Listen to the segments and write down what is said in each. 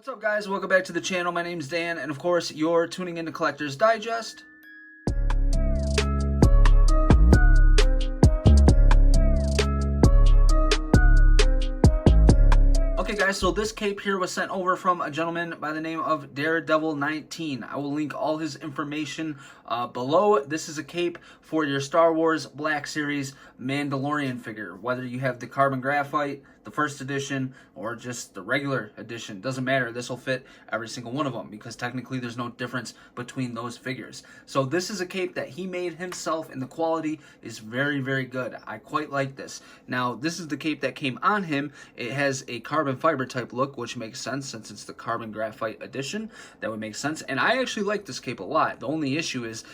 What's up, guys? Welcome back to the channel. My name's Dan, and of course, you're tuning into Collector's Digest. Okay, guys, so this cape here was sent over from a gentleman by the name of DareDevil19. I will link all his information below. This is a cape for your Star Wars Black Series Mandalorian figure. Whether you have the carbon graphite, the first edition, or just the regular edition, doesn't matter. This will fit every single one of them because technically there's no difference between those figures. So this is a cape that he made himself, and the quality is very, very good. I quite like this. Now, this is the cape that came on him. It has a carbon fiber type look, which makes sense since it's the carbon graphite edition. That would make sense, and I actually like this cape a lot. The only issue is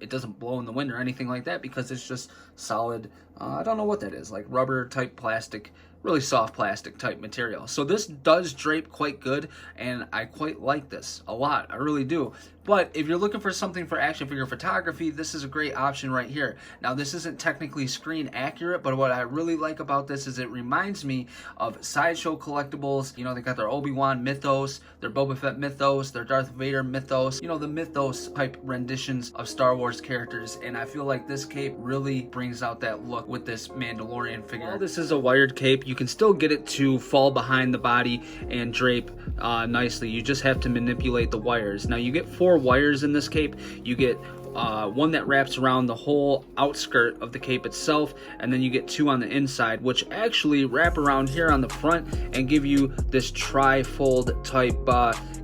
it doesn't blow in the wind or anything like that because it's just solid, I don't know what that is, like rubber type plastic, really soft plastic type material. So this does drape quite good, and I quite like this a lot. I really do. But if you're looking for something for action figure photography, this is a great option right here. Now, this isn't technically screen accurate, but what I really like about this is it reminds me of Sideshow collectibles. You know, they got their Obi-Wan mythos, their Boba Fett mythos, their Darth Vader mythos, you know, the mythos type renditions of Star Wars characters. And I feel like this cape really brings out that look with this Mandalorian figure. While this is a wired cape, you can still get it to fall behind the body and drape nicely. You just have to manipulate the wires. Now, you get 4 wires in this cape. You get one that wraps around the whole outskirt of the cape itself, and then you get 2 on the inside, which actually wrap around here on the front and give you this tri-fold type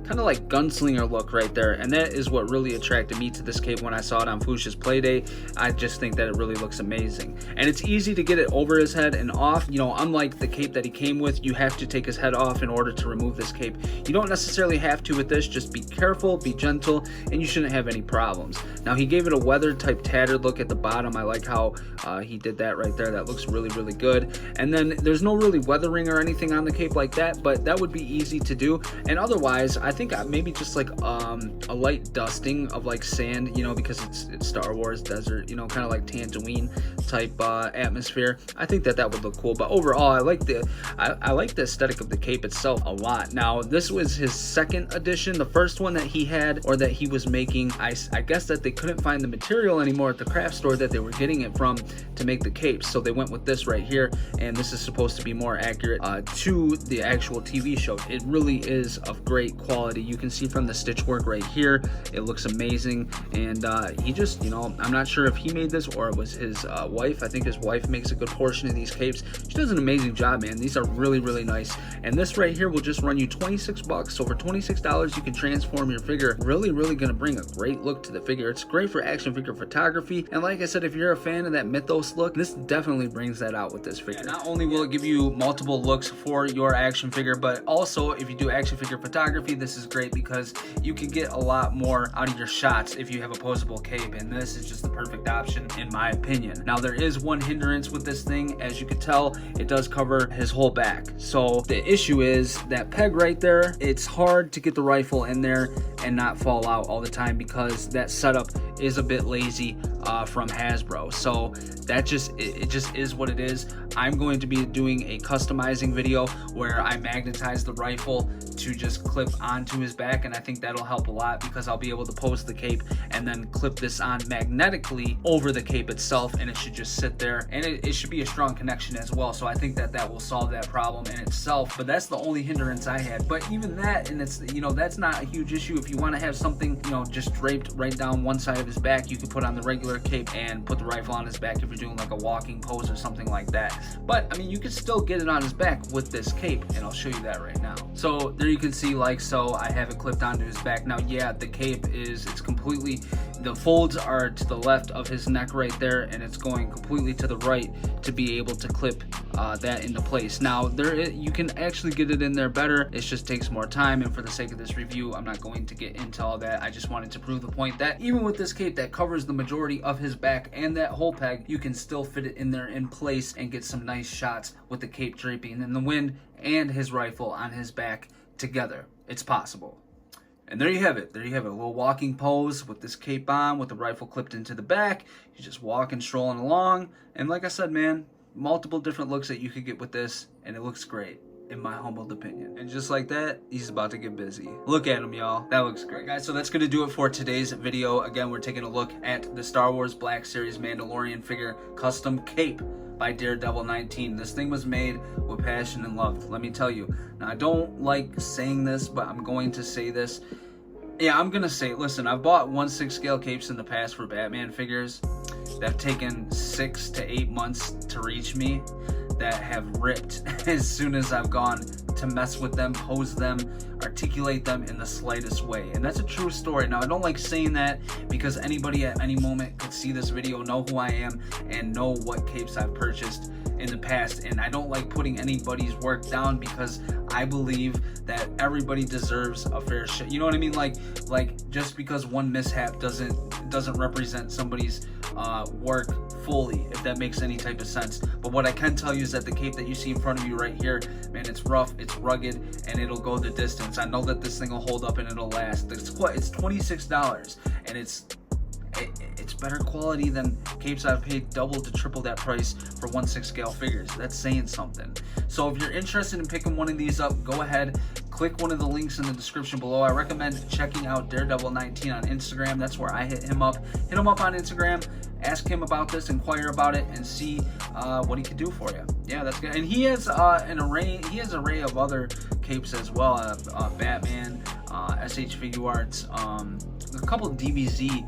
kind of like gunslinger look right there. And that is what really attracted me to this cape when I saw it on Fuchsia's Playdate. I just think that it really looks amazing, and it's easy to get it over his head and off. You know, unlike the cape that he came with, you have to take his head off in order to remove this cape. You don't necessarily have to with this. Just be careful, be gentle, and you shouldn't have any problems. Now, he gave it a weathered type tattered look at the bottom. I like how he did that right there. That looks really, really good. And then there's no really weathering or anything on the cape like that, but that would be easy to do. And otherwise, I think maybe just like a light dusting of like sand, you know, because it's Star Wars desert, you know, kind of like Tatooine type atmosphere. I think that would look cool. But overall, I like the aesthetic of the cape itself a lot. Now, this was his second edition. The first one that he had, or that he was making, I guess that they couldn't find the material anymore at the craft store that they were getting it from to make the capes, so they went with this right here. And this is supposed to be more accurate to the actual TV show. It really is of great quality. You can see from the stitch work right here, it looks amazing. And he just, you know, I'm not sure if he made this or it was his wife. I think his wife makes a good portion of these capes. She does an amazing job, man. These are really, really nice. And this right here will just run you 26 bucks. So for $26, you can transform your figure. Really, really gonna bring a great look to the figure. It's great for action figure photography, and like I said, if you're a fan of that mythos look, this definitely brings that out with this figure. Not only will it give you multiple looks for your action figure, but also if you do action figure photography, this is great because you can get a lot more out of your shots if you have a posable cape, and this is just the perfect option in my opinion. Now, there is one hindrance with this thing. As you can tell, it does cover his whole back. So the issue is that peg right there. It's hard to get the rifle in there and not fall out all the time because that setup is a bit lazy from Hasbro. So that just is what it is. I'm going to be doing a customizing video where I magnetize the rifle to just clip onto his back, and I think that'll help a lot because I'll be able to pose the cape and then clip this on magnetically over the cape itself, and it should just sit there, and it should be a strong connection as well. So I think that will solve that problem in itself. But that's the only hindrance I had. But even that, and it's, you know, that's not a huge issue. If you want to have something, you know, just draped right down one side of his back, you can put on the regular cape and put the rifle on his back if you're doing like a walking pose or something like that. But I mean, you can still get it on his back with this cape, and I'll show you that right now. So there you can see, like so, I have it clipped onto his back. Now, yeah, the cape it's completely, the folds are to the left of his neck right there, and it's going completely to the right to be able to clip that into place. Now, you can actually get it in there better. It just takes more time, and for the sake of this review, I'm not going to get into all that. I just wanted to prove the point that even with this cape that covers the majority of his back and that whole peg, you can still fit it in there in place and get some nice shots with the cape draping in the wind and his rifle on his back together. It's possible. And there you have it. There you have it. A little walking pose with this cape on, with the rifle clipped into the back. You're just walking, strolling along. And like I said, man, multiple different looks that you could get with this, and it looks great. in my humbled opinion. And just like that, he's about to get busy. Look at him, y'all. That looks great. Guys, so that's gonna do it for today's video. Again, we're taking a look at the Star Wars Black Series Mandalorian figure custom cape by DareDevil19. This thing was made with passion and love, let me tell you. Now, I don't like saying this, but I'm going to say this. Yeah, I'm gonna say, listen, I've bought 1/6 scale capes in the past for Batman figures that have taken 6 to 8 months to reach me, that have ripped as soon as I've gone to mess with them, pose them, articulate them in the slightest way. And that's a true story. Now, I don't like saying that because anybody at any moment could see this video, know who I am, and know what capes I've purchased in the past. And I don't like putting anybody's work down because I believe that everybody deserves a fair share. You know what I mean? Like just because one mishap doesn't represent somebody's work fully, if that makes any type of sense. But what I can tell you is that the cape that you see in front of you right here, man, it's rough, it's rugged, and it'll go the distance. I know that this thing will hold up and it'll last. It's $26, and it's better quality than capes I've paid double to triple that price for 1/6 scale figures. That's saying something. So if you're interested in picking one of these up, go ahead, click one of the links in the description below. I recommend checking out DareDevil19 on Instagram. That's where I hit him up. Hit him up on Instagram, ask him about this, inquire about it, and see what he can do for you. Yeah, that's good. And he has an array of other capes as well. Batman, SH Figure Arts, a couple of DBZ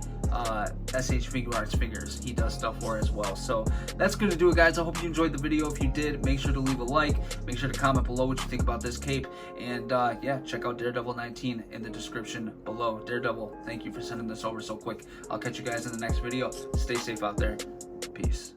SH Figure Arts figures he does stuff for as well. So that's gonna do it, guys. I hope you enjoyed the video. If you did, make sure to leave a like, make sure to comment below what you think about this cape, and yeah, check out DareDevil19 in the description below. Daredevil, thank you for sending this over so quick. I'll catch you guys in the next video. Stay safe out there. Peace.